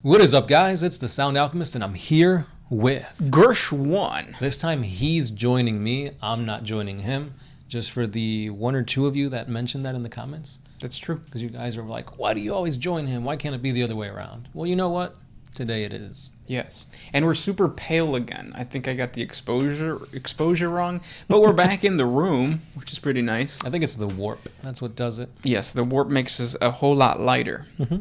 What is up, guys? It's the Sound Alchemist, and I'm here with Gersh1. This time he's joining me. I'm not joining him. Just for the one or two of you that mentioned that in the comments. That's true. Because you guys are like, why do you always join him? Why can't it be the other way around? Well, you know what? Today it is. Yes. And we're super pale again. I think I got the exposure wrong. But we're back in the room, which is pretty nice. I think it's the warp. That's what does it. Yes, the warp makes us a whole lot lighter. Mm-hmm.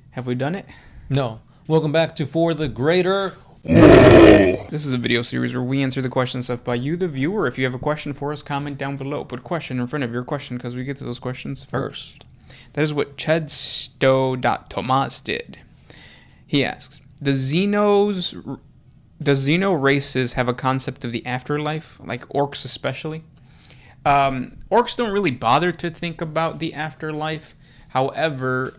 Have we done it? No. Welcome back to For the Greater. This is a video series where we answer the questions left by you, the viewer. If you have a question for us, comment down below. Put question in front of your question because we get to those questions first. That is what Chedsto.Tomas did. He asks, Does Xeno races have a concept of the afterlife, like orcs especially? Orcs don't really bother to think about the afterlife. However,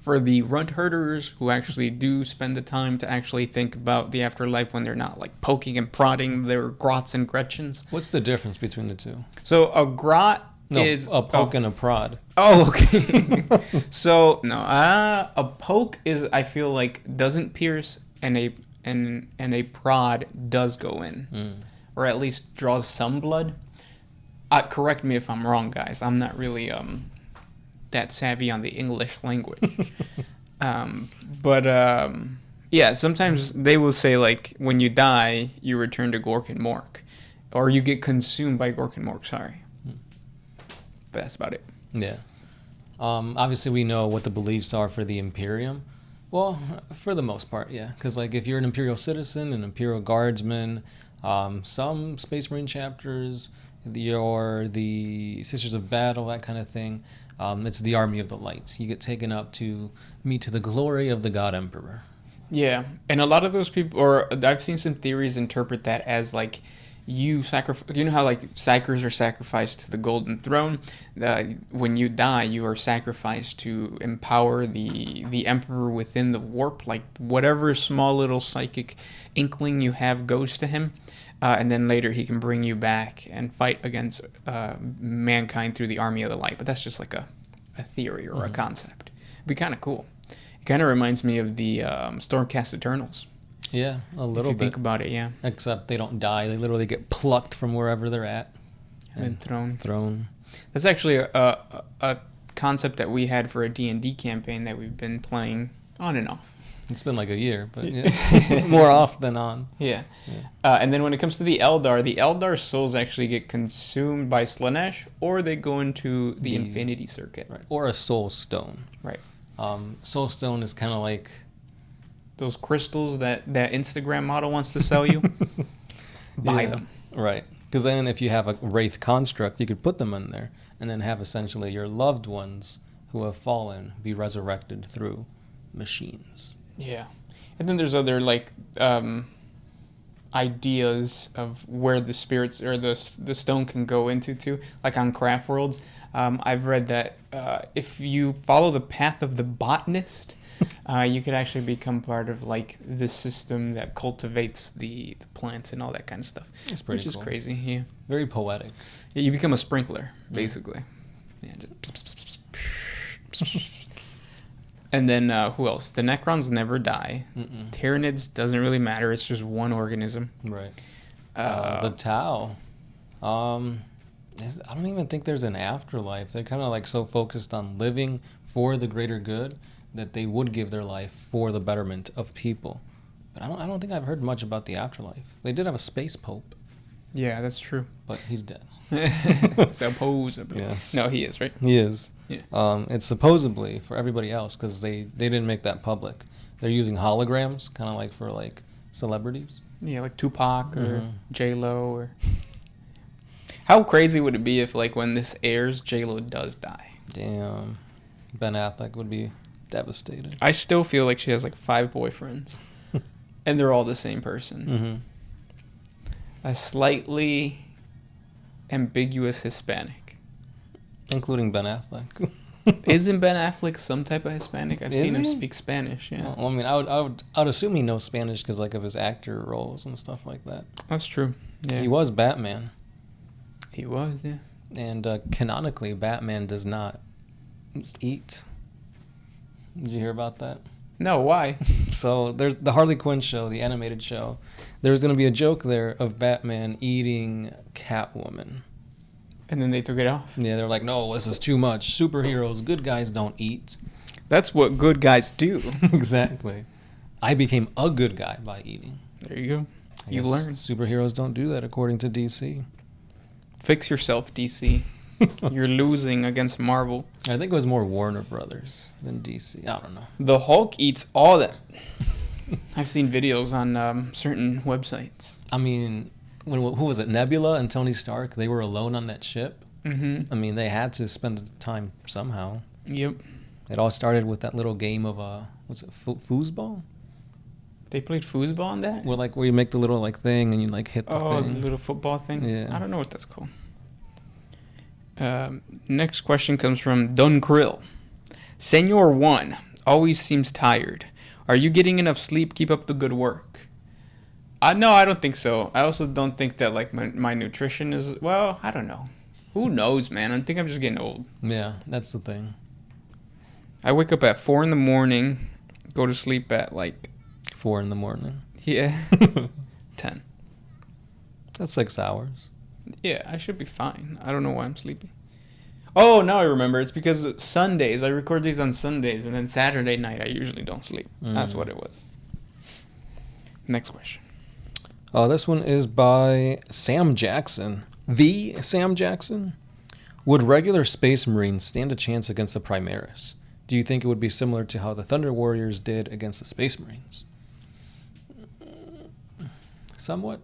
for the runt herders who actually do spend the time to actually think about the afterlife when they're not like poking and prodding their grots and gretchens. What's the difference between the two? So a grot is a poke and a prod. Oh, okay. So no, a poke is, I feel like, doesn't pierce, and a prod does go in, or at least draws some blood. Correct me if I'm wrong, guys. I'm not really that savvy on the English language. Yeah, sometimes they will say, like, when you die, you return to Gork and Mork. Or you get consumed by Gork and Mork, sorry. But that's about it. Yeah. Obviously, we know what the beliefs are for the Imperium. Well, for the most part, yeah. Because, like, if you're an Imperial citizen, an Imperial Guardsman, some Space Marine chapters, or the Sisters of Battle, that kind of thing, it's the Army of the Light. You get taken up to meet to the glory of the God Emperor. Yeah, and a lot of those people, or I've seen some theories interpret that as like you know how like psychers are sacrificed to the Golden Throne. When you die, you are sacrificed to empower the Emperor within the warp. Like whatever small little psychic inkling you have goes to him. And then later he can bring you back and fight against mankind through the Army of the Light. But that's just like a theory or a concept. It'd be kind of cool. It kind of reminds me of the Stormcast Eternals. Yeah, a little bit. If you think about it, yeah. Except they don't die. They literally get plucked from wherever they're at. And thrown. Thrown. That's actually a concept that we had for a D&D campaign that we've been playing on and off. It's been like a year, but yeah. More off than on. Yeah. And then when it comes to the Eldar souls actually get consumed by Slanesh, or they go into the Infinity Circuit. Right. Or a soul stone. Right. Soul stone is kind of like those crystals that Instagram model wants to sell you. Buy them. Right. Because then if you have a Wraith construct, you could put them in there and then have essentially your loved ones who have fallen be resurrected through machines. Yeah. And then there's other, like, ideas of where the spirits or the stone can go into, too. Like on Craft Worlds, I've read that if you follow the path of the botanist, you could actually become part of, like, the system that cultivates the plants and all that kind of stuff. It's pretty cool. Which is crazy, yeah. Very poetic. Yeah, you become a sprinkler, basically. Yeah, And then, who else? The Necrons never die. Tyranids doesn't really matter. It's just one organism. Right. The Tau. I don't even think there's an afterlife. They're kind of like so focused on living for the greater good that they would give their life for the betterment of people. But I don't think I've heard much about the afterlife. They did have a space pope. Yeah, that's true. But he's dead. Supposedly. Yes. No, he is, right? He is. Yeah. It's supposedly for everybody else because they didn't make that public. They're using holograms, kind of like for like celebrities. Yeah, like Tupac or J-Lo. Or how crazy would it be if, like, when this airs, J-Lo does die? Damn. Ben Affleck would be devastated. I still feel like she has like 5 boyfriends, and they're all the same person. A slightly ambiguous Hispanic, including Ben Affleck. Isn't Ben Affleck some type of Hispanic? I've seen him speak Spanish. Yeah. Well, I mean, I would assume he knows Spanish because like of his actor roles and stuff like that. That's true. Yeah. He was Batman. He was, yeah. And canonically, Batman does not eat. Did you hear about that? No, why? So there's the Harley Quinn show, the animated show. There's going to be a joke there of Batman eating Catwoman. And then they took it off? Yeah, they're like, no, this is too much. Superheroes, good guys don't eat. That's what good guys do. Exactly. I became a good guy by eating. There you go. I You guess learn. Superheroes don't do that according to DC. Fix yourself, DC. You're losing against Marvel. I think it was more Warner Brothers than DC. I don't know. The Hulk eats all that. I've seen videos on certain websites. I mean, who was it? Nebula and Tony Stark, they were alone on that ship. Mm-hmm. I mean, they had to spend the time somehow. Yep. It all started with that little game of, what's it, foosball? They played foosball on that? Where you make the little, thing and you, hit the Oh, thing. the little football thing? Yeah. I don't know what that's called. Next question comes from Dun Krill. Senor 1 always seems tired. Are you getting enough sleep? Keep up the good work. No, I don't think so. I also don't think that my nutrition is, well, I don't know. Who knows, man? I think I'm just getting old. Yeah, that's the thing. I wake up at 4 in the morning, go to sleep at 4 in the morning. yeah, 10. That's 6 hours. Yeah, I should be fine. I don't know why I'm sleepy. Oh, now I remember. It's because Sundays. I record these on Sundays, and then Saturday night I usually don't sleep. That's what it was. Next question. This one is by Sam Jackson. The Sam Jackson. Would regular Space Marines stand a chance against the Primaris? Do you think it would be similar to how the Thunder Warriors did against the Space Marines? Somewhat.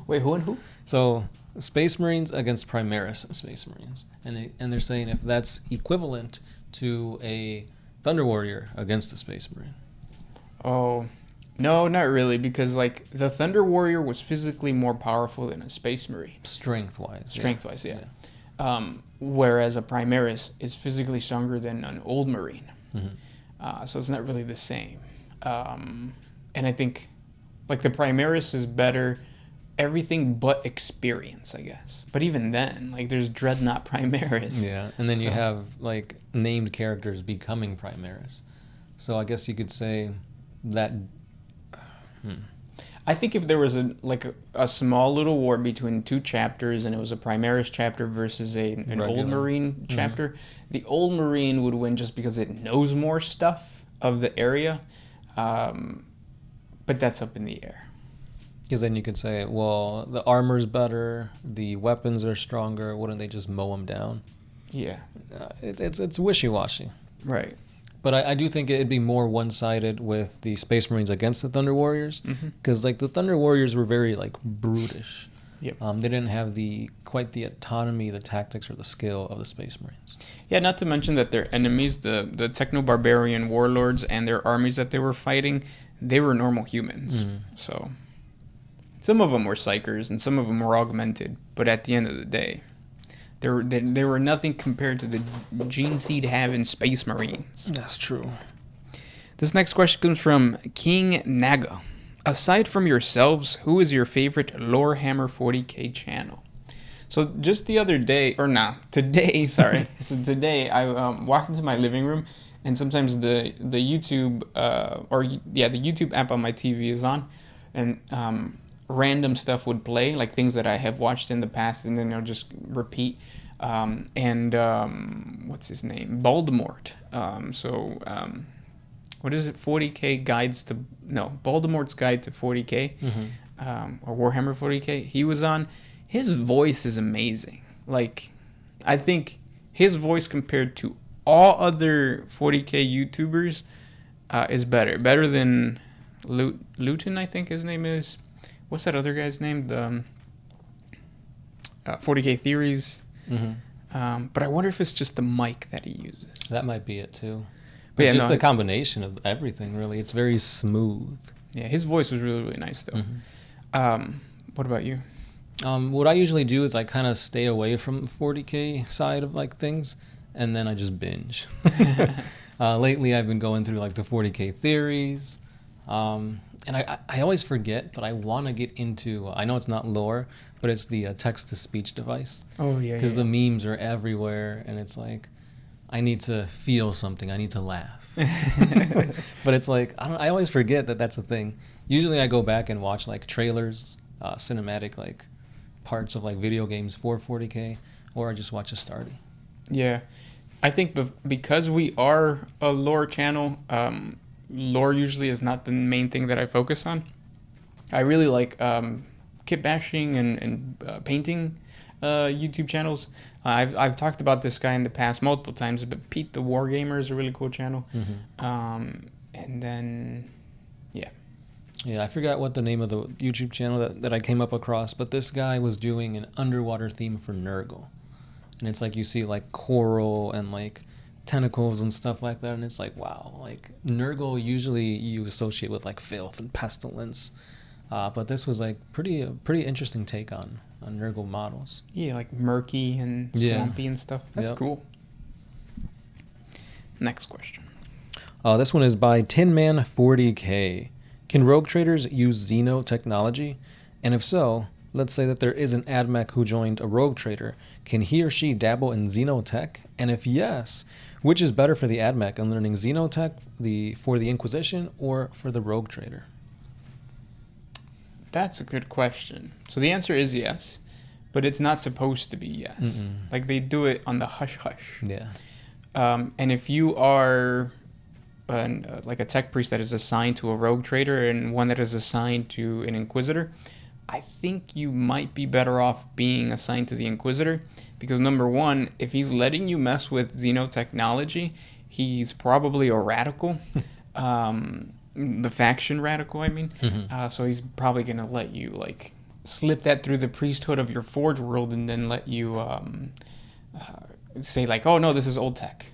Wait, who and who? So, Space Marines against Primaris Space Marines. And they're saying if that's equivalent to a Thunder Warrior against a Space Marine. Oh, no, not really, because the Thunder Warrior was physically more powerful than a Space Marine. Strength-wise. Strength-wise, yeah. Whereas a Primaris is physically stronger than an old Marine. Mm-hmm. So it's not really the same. And I think, the Primaris is better everything but experience, I guess. But even then, there's Dreadnought Primaris. Yeah, and then you have, named characters becoming Primaris. So I guess you could say that... I think if there was a small little war between two chapters and it was a Primaris chapter versus an old Marine chapter, the old Marine would win just because it knows more stuff of the area. But that's up in the air. Because then you could say, well, the armor's better, the weapons are stronger, wouldn't they just mow them down? Yeah. It's wishy-washy. Right. But I do think it'd be more one-sided with the Space Marines against the Thunder Warriors. Because, the Thunder Warriors were very, brutish. Yep. They didn't have quite the autonomy, the tactics, or the skill of the Space Marines. Yeah, not to mention that their enemies, the techno-barbarian warlords and their armies that they were fighting, they were normal humans. So... some of them were psychers, and some of them were augmented. But at the end of the day, they were nothing compared to the gene seed having Space Marines. That's true. This next question comes from King Naga. Aside from yourselves, who is your favorite Lorehammer 40K channel? So just the other day, today, sorry. So today I walked into my living room, and sometimes the YouTube the YouTube app on my TV is on, and random stuff would play, things that I have watched in the past, and then it'll just repeat. What's his name? Voldemort. What is it? 40K Voldemort's Guide to 40K, or Warhammer 40K. He was on. His voice is amazing. I think his voice compared to all other 40K YouTubers is better than Luton, I think his name is. What's that other guy's name? The 40K Theories. But I wonder if it's just the mic that he uses. That might be it, too. But just a combination of everything, really. It's very smooth. Yeah, his voice was really, really nice, though. What about you? What I usually do is I kind of stay away from the 40K side of, things, and then I just binge. Lately, I've been going through, the 40K Theories. And I always forget, but I want to get into, I know it's not lore, but it's the text-to-speech device. Oh, yeah. Because the memes are everywhere, and it's I need to feel something. I need to laugh. But it's like, I always forget that that's a thing. Usually I go back and watch like trailers, cinematic like parts of like video games for 40K, or I just watch a starty. Yeah. I think because we are a lore channel, lore usually is not the main thing that I focus on. I really like kit bashing and painting YouTube channels. I've talked about this guy in the past multiple times, but Pete the Wargamer is a really cool channel. And then, yeah. Yeah, I forgot what the name of the YouTube channel that I came up across, but this guy was doing an underwater theme for Nurgle. And it's like you see like coral and like tentacles and stuff like that, and it's like, wow, like Nurgle usually you associate with like filth and pestilence, but this was like pretty interesting take on Nurgle models. Yeah, like murky and swampy and stuff. That's cool. Next question. This one is by Tinman 40K. Can rogue traders use Xeno technology? And if so, let's say that there is an AdMech who joined a rogue trader. Can he or she dabble in Xeno tech? And if yes, which is better for the AdMech in learning Xeno tech for the Inquisition or for the rogue trader? That's a good question. So the answer is yes, but it's not supposed to be yes. Like they do it on the hush-hush. Yeah. And if you are like a tech priest that is assigned to a rogue trader and one that is assigned to an Inquisitor, I think you might be better off being assigned to the Inquisitor because, number one, if he's letting you mess with Xeno technology, he's probably a radical. The faction radical, I mean. So he's probably going to let you, like, slip that through the priesthood of your Forge world and then let you say, like, oh, no, this is old tech.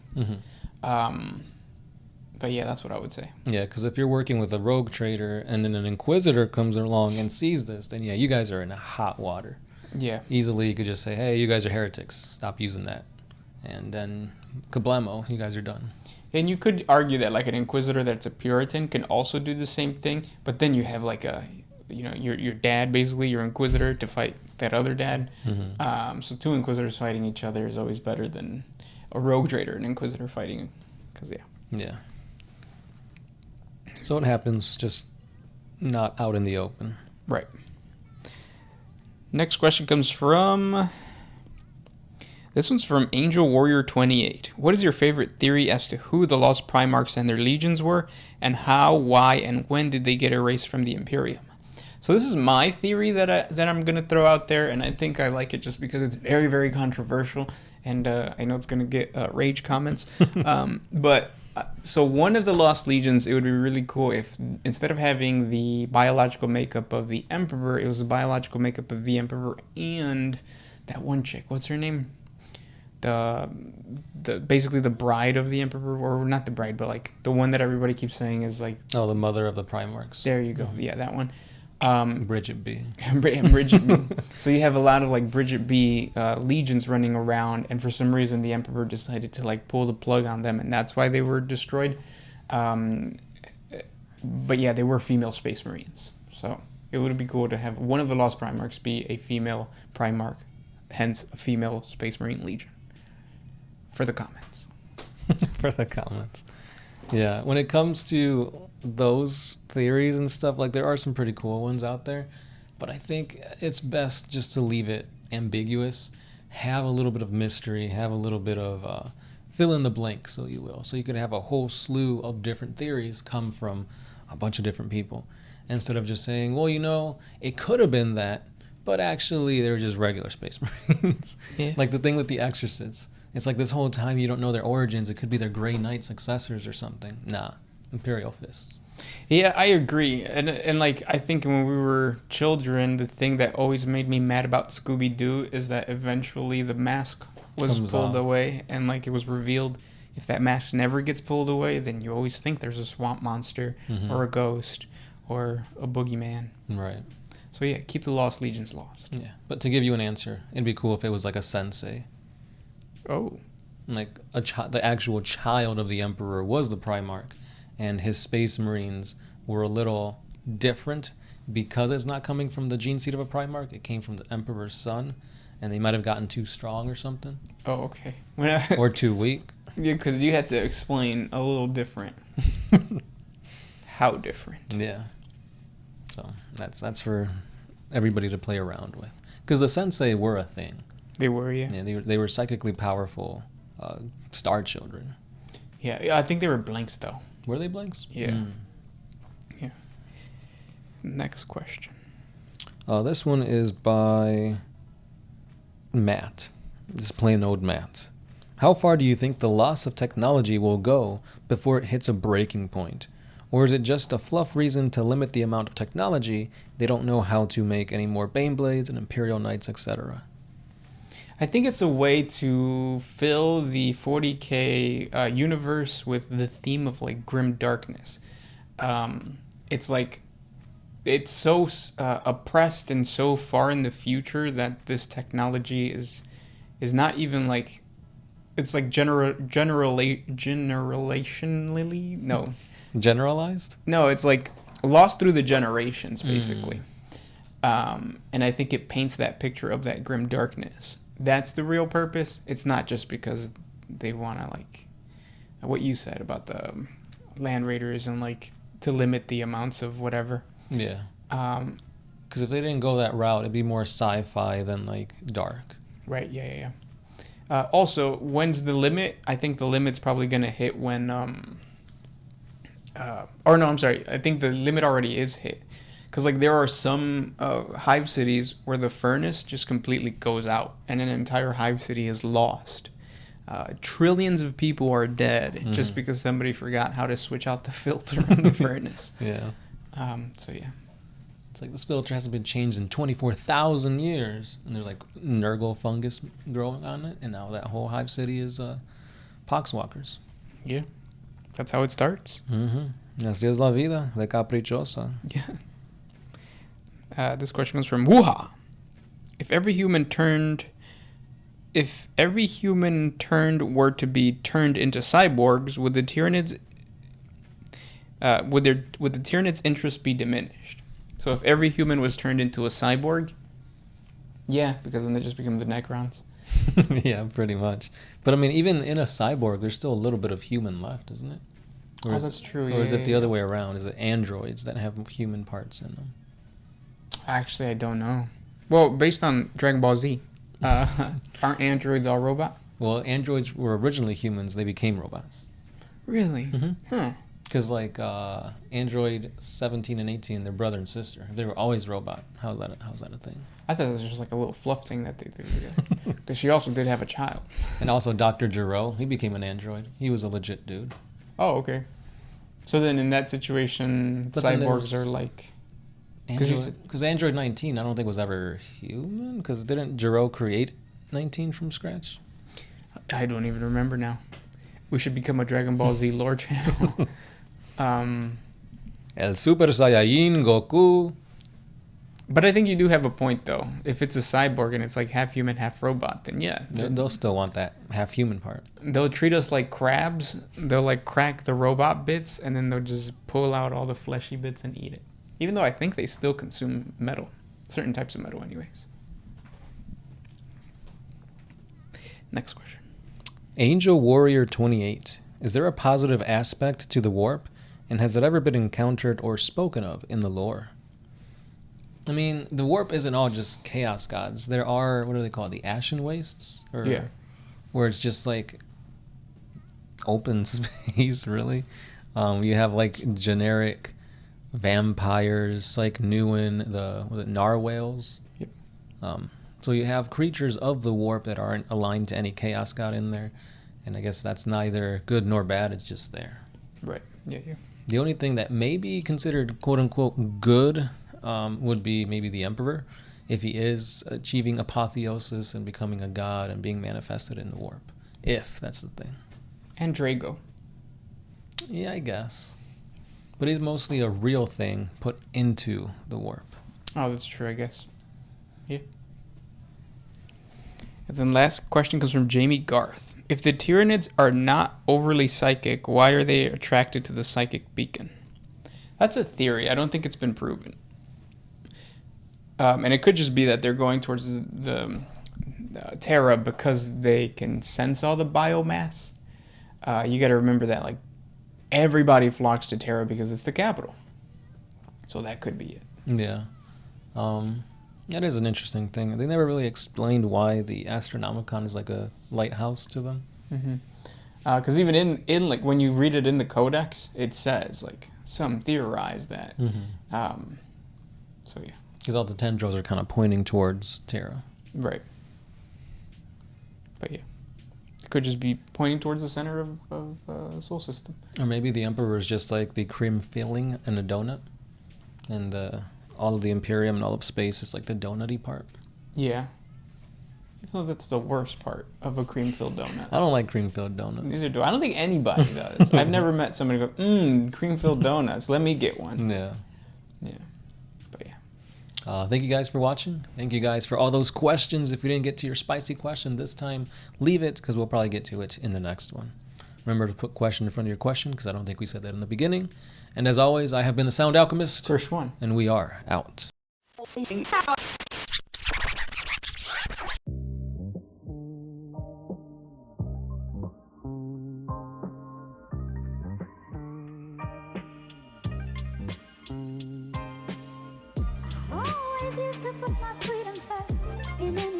But yeah, that's what I would say. Yeah, because if you're working with a rogue trader and then an Inquisitor comes along and sees this, then yeah, you guys are in hot water. Yeah. Easily you could just say, hey, you guys are heretics. Stop using that. And then kablamo, you guys are done. And you could argue that like an Inquisitor that's a Puritan can also do the same thing, but then you have like your dad, basically, your Inquisitor, to fight that other dad. So two Inquisitors fighting each other is always better than a rogue trader and Inquisitor fighting, because Yeah. So it happens, just not out in the open. Right. Next question comes from... This one's from Angel Warrior 28. What is your favorite theory as to who the Lost Primarchs and their legions were, and how, why, and when did they get erased from the Imperium? So this is my theory that I'm going to throw out there, and I think I like it just because it's very, very controversial, and I know it's going to get rage comments. So one of the Lost Legions, it would be really cool if instead of having the biological makeup of the Emperor, it was the biological makeup of the Emperor and that one chick. What's her name? The basically the bride of the Emperor, or not the bride, but like the one that everybody keeps saying is like... Oh, the mother of the Primarchs. There you go. Yeah, that one. Bridget B. Bridget B. So you have a lot of like Bridget B legions running around, and for some reason the Emperor decided to like pull the plug on them, and that's why they were destroyed. But yeah, they were female Space Marines. So it would be cool to have one of the Lost Primarchs be a female Primarch, hence a female Space Marine Legion. For the comments. For the comments. Yeah, when it comes to those theories and stuff, like there are some pretty cool ones out there, but I think it's best just to leave it ambiguous, have a little bit of mystery, have a little bit of fill in the blank, so you will. So you could have a whole slew of different theories come from a bunch of different people, instead of just saying, well, you know, it could have been that, but actually they were just regular Space Marines. Yeah. Like the thing with the Exorcists. It's like this whole time you don't know their origins. It could be their Grey Knight successors or something. Nah, Imperial Fists. Yeah, I agree. And like, I think when we were children, the thing that always made me mad about Scooby-Doo is that eventually the mask was pulled away, and like it was revealed if that mask never gets pulled away, then you always think there's a swamp monster or a ghost or a boogeyman. Right. So yeah, keep the Lost Legions lost. Yeah, but to give you an answer, it'd be cool if it was like a sensei. Oh. Like the actual child of the Emperor was the Primarch, and his Space Marines were a little different because it's not coming from the gene seed of a Primarch. It came from the Emperor's son, and they might have gotten too strong or something. Oh, okay. Or too weak. Yeah, because you had to explain a little different. How different? Yeah. So that's for everybody to play around with. Because the Sensei were a thing. They were, yeah. Yeah, they were psychically powerful star children. Yeah, I think they were blanks, though. Were they blanks? Yeah. Yeah. Next question. This one is by Matt. Just plain old Matt. How far do you think the loss of technology will go before it hits a breaking point? Or is it just a fluff reason to limit the amount of technology? They don't know how to make any more Baneblades and Imperial Knights, etc. I think it's a way to fill the 40K universe with the theme of like grim darkness. It's like it's so oppressed and so far in the future that this technology is not even like it's like generalized. No, it's like lost through the generations basically. And I think it paints that picture of that grim darkness. That's the real purpose. It's not just because they want to like what you said about the land raiders and like to limit the amounts of whatever. Yeah. Because if they didn't go that route, it'd be more sci-fi than like dark. Right. Yeah. Also, when's the limit? I think the limit's probably gonna hit when or no, I'm sorry. I think the limit already is hit. Because like there are some hive cities where the furnace just completely goes out and an entire hive city is lost. Trillions of people are dead just because somebody forgot how to switch out the filter on the furnace. Yeah. So yeah. It's like this filter hasn't been changed in 24,000 years. And there's like Nurgle fungus growing on it. And now that whole hive city is poxwalkers. Yeah. That's how it starts. Así es la vida de caprichosa. Yeah. This question comes from WAAAGH. If every human turned were to be turned into cyborgs, would the Tyranids would the Tyranids' interest be diminished? So if every human was turned into a cyborg, yeah, because then they just become the Necrons. Yeah, pretty much. But I mean, even in a cyborg, there's still a little bit of human left, isn't it? Or that's true. Or is it the other way around? Is it androids that have human parts in them? Actually, I don't know. Well, based on Dragon Ball Z, aren't androids all robot? Well, androids were originally humans. They became robots. Really? Huh. Because like Android 17 and 18, they're brother and sister. If they were always robot, how's that a thing? I thought it was just like a little fluff thing that they do together. Because she also did have a child. And also Dr. Gero, he became an android. He was a legit dude. Oh, okay. So then in that situation, But cyborgs are like... Because Android 19, I don't think was ever human. Because didn't Gero create 19 from scratch? I don't even remember now. We should become a Dragon Ball Z lore channel. El Super Saiyajin Goku. But I think you do have a point, though. If it's a cyborg and it's like half human, half robot, then yeah. They'll still want that half human part. They'll treat us like crabs. They'll like crack the robot bits and then they'll just pull out all the fleshy bits and eat it. Even though I think they still consume metal. Certain types of metal anyways. Next question. Angel Warrior 28. Is there a positive aspect to the warp? And has it ever been encountered or spoken of in the lore? I mean, the warp isn't all just chaos gods. There are, what do they call it? The Ashen Wastes? Yeah. Where it's just like open space, really. You have like generic vampires like Nuin, the narwhales. Yep. So you have creatures of the warp that aren't aligned to any chaos god in there. And I guess that's neither good nor bad. It's just there. Right. Yeah. The only thing that may be considered quote-unquote good would be maybe the Emperor, if he is achieving apotheosis and becoming a god and being manifested in the warp. If that's the thing. And Drago. Yeah, I guess. But he's mostly a real thing put into the warp. Oh, that's true, I guess. Yeah. And then last question comes from Jamie Garth. If the Tyranids are not overly psychic, why are they attracted to the psychic beacon? That's a theory. I don't think it's been proven. And it could just be that they're going towards the Terra because they can sense all the biomass. you got to remember that like everybody flocks to Terra because it's the capital. So that could be it. Yeah. That is an interesting thing. They never really explained why the Astronomicon is like a lighthouse to them. Because even in like when you read it in the Codex, it says like some theorize that. So yeah. Because all the tendrils are kind of pointing towards Terra. Right. But yeah. It could just be pointing towards the center of the solar system. Or maybe the Emperor is just like the cream filling in a donut. And all of the Imperium and all of space is like the donutty part. Yeah. Even though that's the worst part of a cream-filled donut. I don't like cream-filled donuts. Neither do I. I don't think anybody does. I've never met somebody go, cream-filled donuts. Let me get one. Yeah. Yeah. But yeah. Thank you guys for watching. Thank you guys for all those questions. If you didn't get to your spicy question this time, leave it because we'll probably get to it in the next one. Remember to put question in front of your question because I don't think we said that in the beginning. And as always, I have been the Sound Alchemist. First one. And we are out. Always used to put my freedom first.